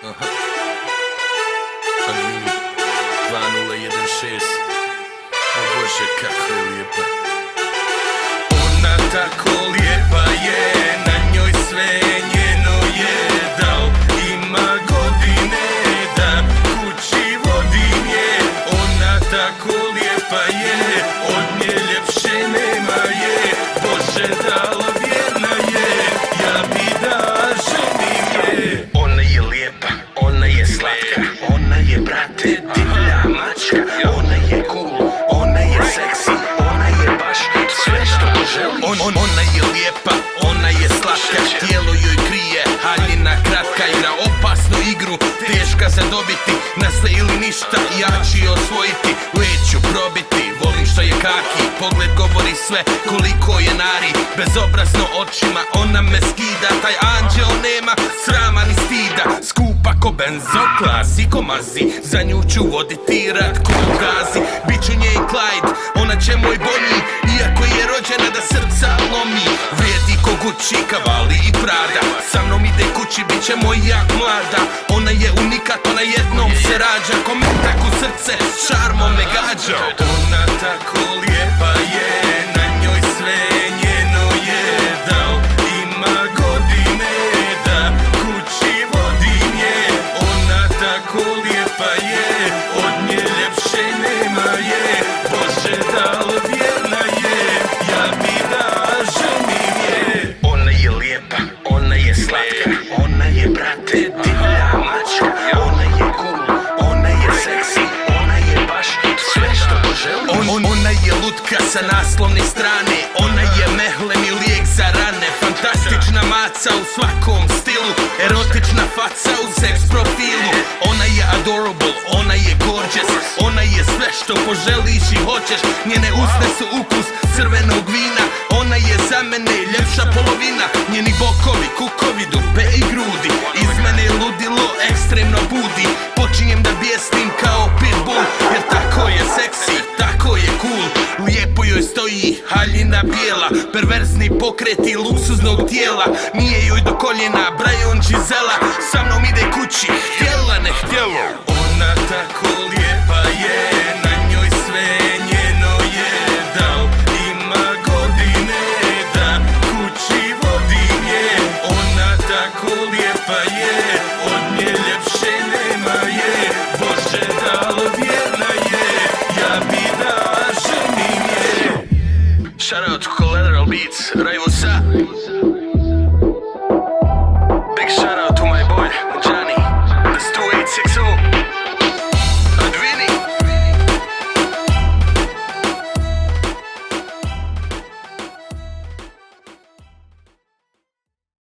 Aha. Agini 2016. O Bože, kako je lijepa. Ona tako lijepa je, na njoj sve njeno je. Dal ima godine da kući vodim je. Ona tako lijepa je, od nje ljepše nema je. Bože, dal vjerna je, ja bi da ženim je. Ona je lijepa, ona je slatka, ona je, brate, divlja mačka. Ona je cool, ona je seksi, ona je baš sve što želiš. Ona je lijepa, ona je slatka, tijelo joj krije haljina kratka. Igra opasnu igru, teška za dobiti, na sve ili ništa, ja ću je osvojiti. Leću probiti, volim što je kaki, pogled govori sve, koliko je nari. Bezobrazno očima, ona me skida, taj anđeo nema srama ni stida. Skupa ko benzo, klasiko mazi, za nju ću voditi rat ko u gazi. Biću njen Clyde, ona će moj Bonnie, iako je rođena da srca lomi. Vrijedi ko Gucci, Cavalli i Prada, sa mnom ide kući, bit će moja mlada. Ona je unikat, ona jednom se rađa, ko me tako srce šarmom me gađa. Ona tako lijepa je, na njoj sve njeno je. Dal ima godine da kući vodim je. Ona tako lijepa je, od nje ljepše nema je. Bože, dal vjerna je, ja bi da ženim je. Ona je lijepa, ona je slatka, ona je, brate, divlja mačka. Ona je cool, ona je seksi, ona je baš sve što želiš. Ona je lutka sa naslovne strane, ona je mehleni lijek za rane. Fantastična maca u svakom stilu, erotična faca u seks profilu. Ona je adorable, ona je gorgeous, ona je sve što poželiš i hoćeš. Njene usne su ukus crvenog vina, ona je za mene ljepša polovina. Njeni bokovi, kukovi, dupe i grudi, iz mene ludilo ekstremno budi. Počinjem da bijestim kao pitbull, jer tako je seksi, tako je cool. Lijepo joj stoji haljina bijela, perverzni pokreti luksuznog tijela. Nije joj do koljena Brian Gisela, sa mnom ide kući, htjela ne htjela. Ona tako lijepa je, na njoj sve njeno je. Dal ima godine da kući vodim je. Ona tako lijepa je, od nje ljepše